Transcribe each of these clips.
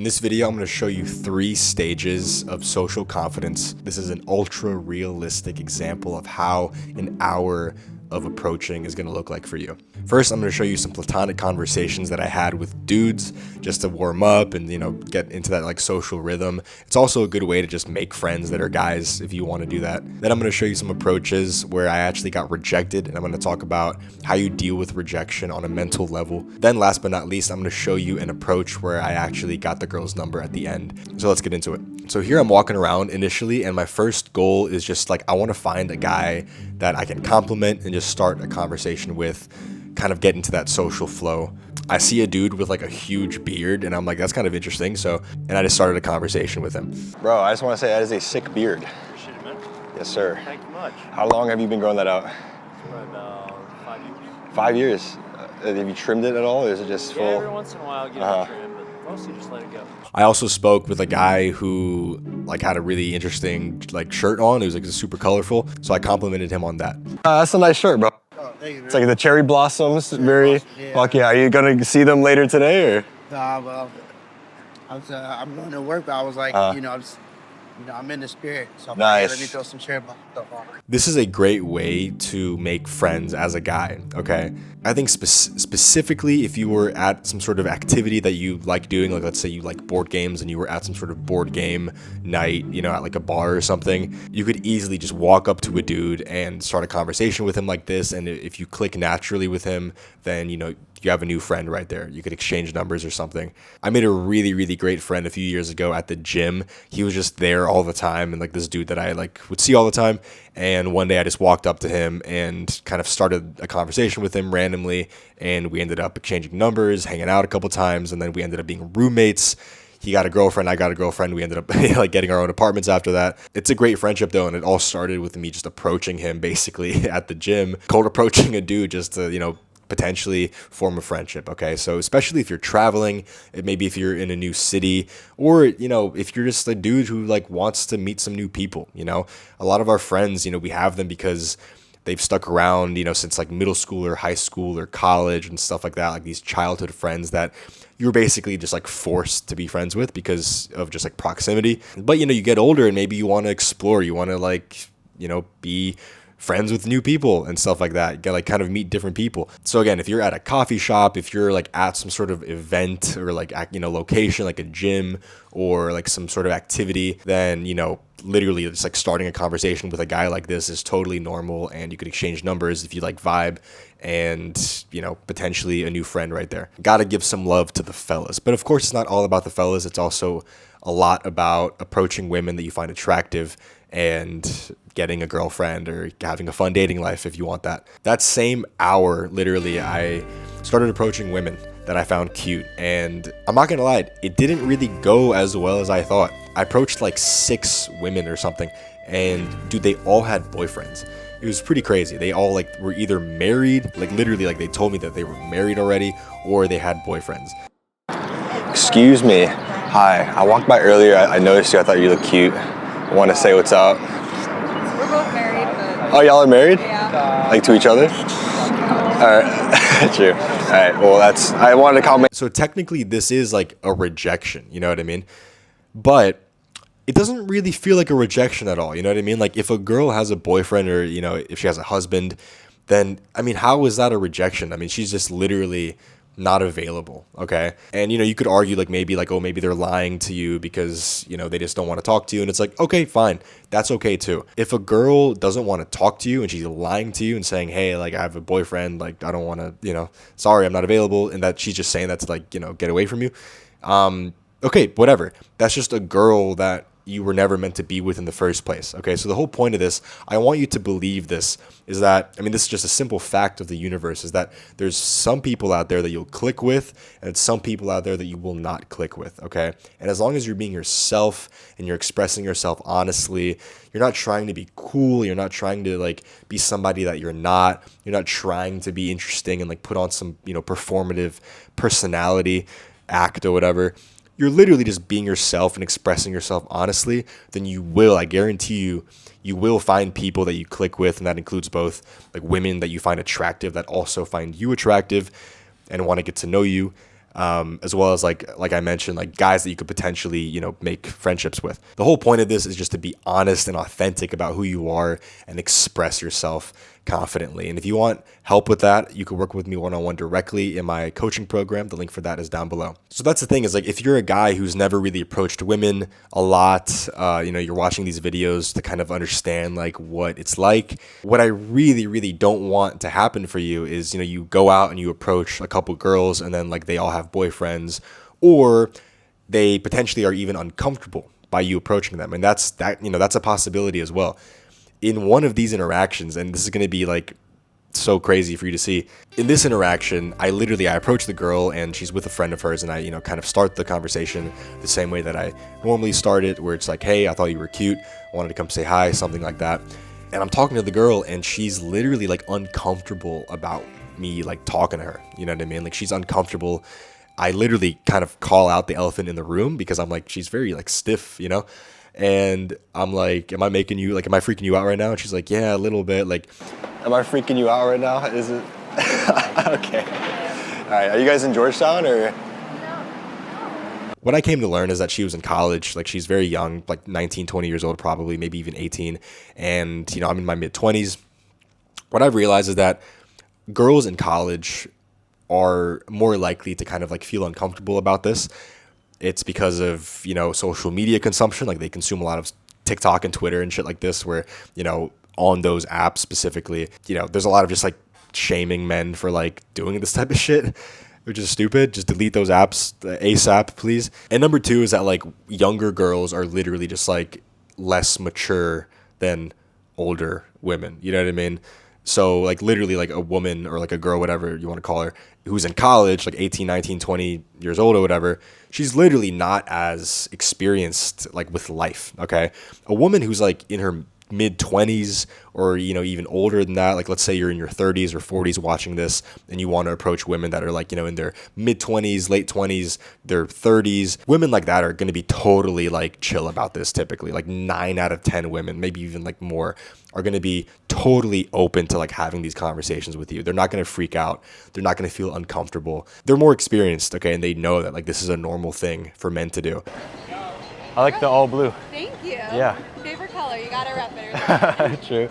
In this video, I'm going to show you 3 stages of social confidence. This is an ultra realistic example of how an hour of approaching is going to look like for you. First, I'm going to show you some platonic conversations that I had with dudes just to warm up and, get into that social rhythm. It's also a good way to just make friends that are guys if you want to do that. Then I'm going to show you some approaches where I actually got rejected, and I'm going to talk about how you deal with rejection on a mental level. Then last but not least, I'm going to show you an approach where I actually got the girl's number at the end. So let's get into it. So here I'm walking around initially, and my first goal is just I want to find a guy that I can compliment and just start a conversation with, kind of get into that social flow. I see a dude with a huge beard, and I'm like, that's kind of interesting. And I just started a conversation with him. Bro, I just want to say that is a sick beard. Appreciate it, man. Yes, sir. Thank you much. How long have you been growing that out? For about 5 years. 5 years. Have you trimmed it at all, or is it just full? Yeah, every once in a while I get a trim, but mostly just let it go. I also spoke with a guy who had a really interesting shirt on. It was super colorful, so I complimented him on that. That's a nice shirt, bro. Oh, thank you. It's the cherry blossoms. Yeah. Fuck yeah. Are you gonna see them later today, or? Nah, well, I'm going to work, but I was I'm in the spirit. So I'm Nice. let me throw some cherry blossom stuff on. This is a great way to make friends as a guy, okay? I think specifically if you were at some sort of activity that you like doing, let's say you like board games and you were at some sort of board game night, at a bar or something, you could easily just walk up to a dude and start a conversation with him like this. And if you click naturally with him, then, you have a new friend right there. You could exchange numbers or something. I made a really, really great friend a few years ago at the gym. He was just there all the time, and this dude that I would see all the time. And one day I just walked up to him and kind of started a conversation with him randomly, and we ended up exchanging numbers, hanging out a couple times, and then we ended up being roommates. He got a girlfriend, I got a girlfriend. We ended up getting our own apartments after that. It's a great friendship though, and it all started with me just approaching him basically at the gym, cold approaching a dude just to, potentially form a friendship. Okay, so especially if you're traveling, maybe if you're in a new city, or if you're just a dude who wants to meet some new people. A lot of our friends, we have them because they've stuck around, since middle school or high school or college and stuff like that, these childhood friends that you're basically just forced to be friends with because of just proximity. But you get older and maybe you want to explore, you want to be friends with new people and stuff like that. You gotta kind of meet different people. So again, if you're at a coffee shop, if you're at some sort of event or location, like a gym or some sort of activity, then literally it's starting a conversation with a guy like this is totally normal, and you could exchange numbers if you vibe, and potentially a new friend right there. Gotta give some love to the fellas, but of course it's not all about the fellas. It's also a lot about approaching women that you find attractive and getting a girlfriend or having a fun dating life if you want that. That same hour, literally, I started approaching women that I found cute, and I'm not gonna lie, it didn't really go as well as I thought. I approached 6 women or something, and dude, they all had boyfriends. It was pretty crazy. They all were either married, literally they told me that they were married already, or they had boyfriends. Excuse me. Hi, I walked by earlier. I noticed you. I thought you looked cute. I want to say what's up. We're both married, but... Oh, y'all are married? Yeah. To each other? All right. True. All right. Well, I wanted to comment. So technically this is a rejection. You know what I mean? But it doesn't really feel like a rejection at all. You know what I mean? If a girl has a boyfriend, or, if she has a husband, then, how is that a rejection? She's just literally not available. Okay. And you could argue maybe maybe they're lying to you because they just don't want to talk to you, and it's okay, fine, that's okay too. If a girl doesn't want to talk to you and she's lying to you and saying, hey, I have a boyfriend, I don't want to, sorry, I'm not available, and that she's just saying that to get away from you, okay, whatever, that's just a girl that you were never meant to be with in the first place. Okay, so the whole point of this, I want you to believe this, is that, this is just a simple fact of the universe, is that there's some people out there that you'll click with, and some people out there that you will not click with, okay? And as long as you're being yourself and you're expressing yourself honestly, you're not trying to be cool, you're not trying to be somebody that you're not trying to be interesting and put on some, performative personality act or whatever. You're literally just being yourself and expressing yourself honestly, then I guarantee you will find people that you click with, and that includes both women that you find attractive that also find you attractive and want to get to know you, as well as like I mentioned, like guys that you could potentially, you know, make friendships with. The whole point of this is just to be honest and authentic about who you are and express yourself confidently. And if you want help with that, you can work with me one-on-one directly in my coaching program. The link for that is down below. So that's the thing, is like, if you're a guy who's never really approached women a lot, you know, you're watching these videos to kind of understand like what it's like. What I really, really don't want to happen for you is, you know, you go out and you approach a couple girls and then like they all have boyfriends, or they potentially are even uncomfortable by you approaching them. And that's a possibility as well. In one of these interactions, and this is going to be like so crazy for you to see, in this interaction, I approach the girl and she's with a friend of hers, and I, you know, kind of start the conversation the same way that I normally start it, where it's like, hey, I thought you were cute, I wanted to come say hi, something like that. And I'm talking to the girl and she's literally like uncomfortable about me like talking to her, you know what I mean? Like, she's uncomfortable. I literally kind of call out the elephant in the room, because I'm like, she's very like stiff, you know? And I'm like, am I freaking you out right now? And she's like, yeah, a little bit. Like, am I freaking you out right now? Is it? Okay. All right. Are you guys in Georgetown or? What I came to learn is that she was in college. Like, she's very young, like 19, 20 years old, probably, maybe even 18. And, you know, I'm in my mid 20s. What I've realized is that girls in college are more likely to kind of like feel uncomfortable about this. It's because of, you know, social media consumption. Like, they consume a lot of TikTok and Twitter and shit like this, where, you know, on those apps specifically, you know, there's a lot of just like shaming men for like doing this type of shit, which is stupid. Just delete those apps ASAP, please. And number two is that like younger girls are literally just like less mature than older women. You know what I mean? So like literally like a woman or like a girl, whatever you want to call her, who's in college, like 18, 19, 20 years old or whatever, she's literally not as experienced like with life, okay? A woman who's like in her mid 20s, or, you know, even older than that, like let's say you're in your 30s or 40s watching this and you want to approach women that are like, you know, in their mid 20s, late 20s, their 30s, women like that are going to be totally like chill about this. Typically like 9 out of 10 women, maybe even like more, are going to be totally open to like having these conversations with you. They're not going to freak out. They're not going to feel uncomfortable. They're more experienced, okay? And they know that like this is a normal thing for men to do. I like the all blue. Thank you. Yeah. Favorite color, you gotta rep it. True.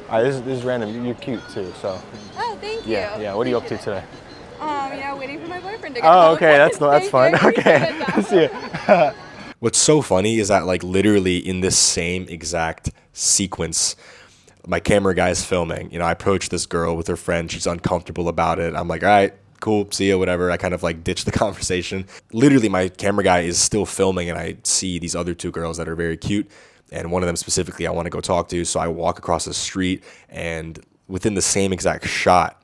All right, this is random. You're cute too, so. Oh, thank you. Yeah. What are you up to today? You know, waiting for my boyfriend to get Oh, home. okay. That's fun. Thank you. Okay. See you. What's so funny is that like literally in this same exact sequence, my camera guy is filming. You know, I approach this girl with her friend. She's uncomfortable about it. I'm like, all right, cool, see ya, whatever. I kind of like ditch the conversation. Literally, my camera guy is still filming, and I see these other two girls that are very cute, and one of them specifically I want to go talk to. So I walk across the street, and within the same exact shot,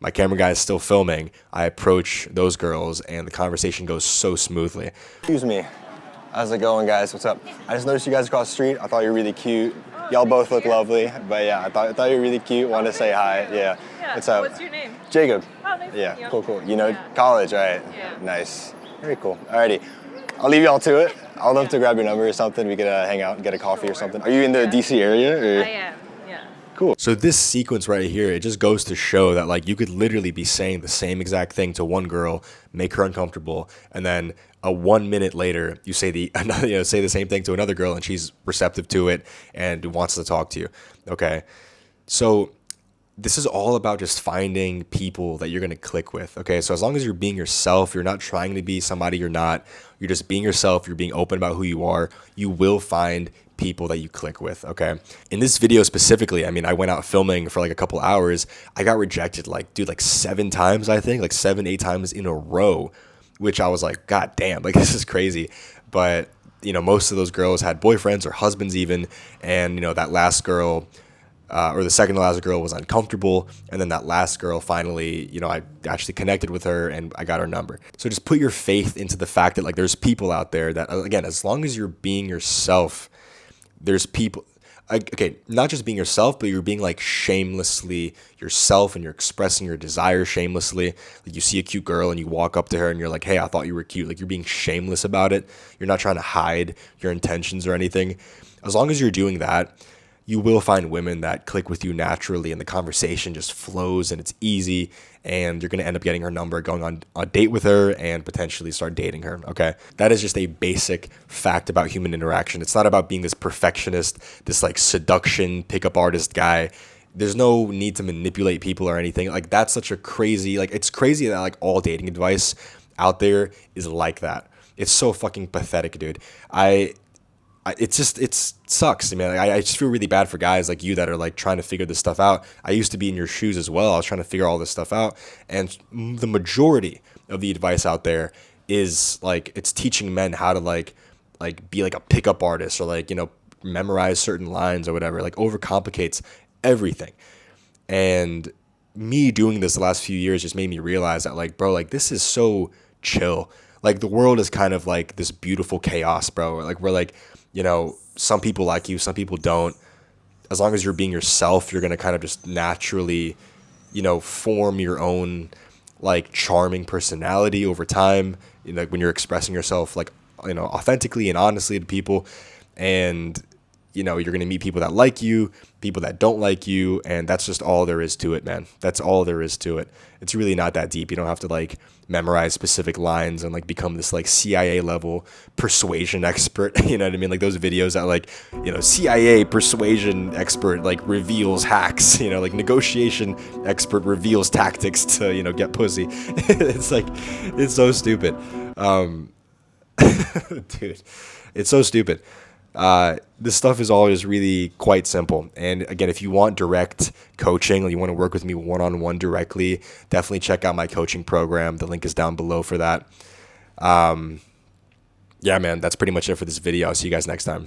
my camera guy is still filming. I approach those girls, and the conversation goes so smoothly. Excuse me. How's it going, guys? What's up? I just noticed you guys across the street. I thought you were really cute. Y'all both look lovely, but yeah, I thought you were really cute. Wanted to say hi. Yeah. What's up? What's your name? Jacob. Oh, nice Yeah, to meet you. cool. You know, college, right? Yeah. Nice. Very cool. Alrighty. I'll leave y'all to it. I'd love to grab your number or something. We could hang out and get a coffee or something. Are you in the DC area? Or? I am, yeah. Cool. So this sequence right here, it just goes to show that like you could literally be saying the same exact thing to one girl, make her uncomfortable, and then 1 minute later you say say the same thing to another girl and she's receptive to it and wants to talk to you. Okay. So this is all about just finding people that you're going to click with. Okay. So as long as you're being yourself, you're not trying to be somebody you're not, you're just being yourself, you're being open about who you are, you will find people that you click with. Okay. In this video specifically, I mean, I went out filming for like a couple hours. I got rejected like 7 times, I think, like 7, 8 times in a row, which I was like, God damn, like this is crazy. But, you know, most of those girls had boyfriends or husbands even. And, you know, that last girl, or the second to last girl was uncomfortable. And then that last girl finally, you know, I actually connected with her and I got her number. So just put your faith into the fact that like there's people out there that, again, as long as you're being yourself, there's people, okay, not just being yourself, but you're being like shamelessly yourself and you're expressing your desire shamelessly. Like you see a cute girl and you walk up to her and you're like, hey, I thought you were cute. Like you're being shameless about it. You're not trying to hide your intentions or anything. As long as you're doing that, you will find women that click with you naturally and the conversation just flows and it's easy, and you're going to end up getting her number, going on a date with her, and potentially start dating her. Okay. That is just a basic fact about human interaction. It's not about being this perfectionist, this like seduction pickup artist guy. There's no need to manipulate people or anything. Like, that's such a crazy, like, it's crazy that like all dating advice out there is like that. It's so fucking pathetic, dude. It's just, it sucks, man. I just feel really bad for guys like you that are like trying to figure this stuff out. I used to be in your shoes as well. I was trying to figure all this stuff out. And the majority of the advice out there is like, it's teaching men how to like be like a pickup artist, or like, you know, memorize certain lines or whatever, like overcomplicates everything. And me doing this the last few years just made me realize that, like, bro, like, this is so chill. Like, the world is kind of like this beautiful chaos, bro. Like, we're like, you know, some people like you, some people don't. As long as you're being yourself, you're going to kind of just naturally, you know, form your own like charming personality over time, you know, when you're expressing yourself like, you know, authentically and honestly to people. And you know, you're going to meet people that like you, people that don't like you, and that's just all there is to it, man. That's all there is to it. It's really not that deep. You don't have to like memorize specific lines and like become this like CIA level persuasion expert. You know what I mean? Like those videos that like, you know, CIA persuasion expert like reveals hacks, you know, like negotiation expert reveals tactics to, you know, get pussy. It's like, it's so stupid. Dude, it's so stupid. This stuff is always really quite simple. And again, if you want direct coaching or you want to work with me one-on-one directly, definitely check out my coaching program. The link is down below for that. Yeah, man, that's pretty much it for this video. I'll see you guys next time.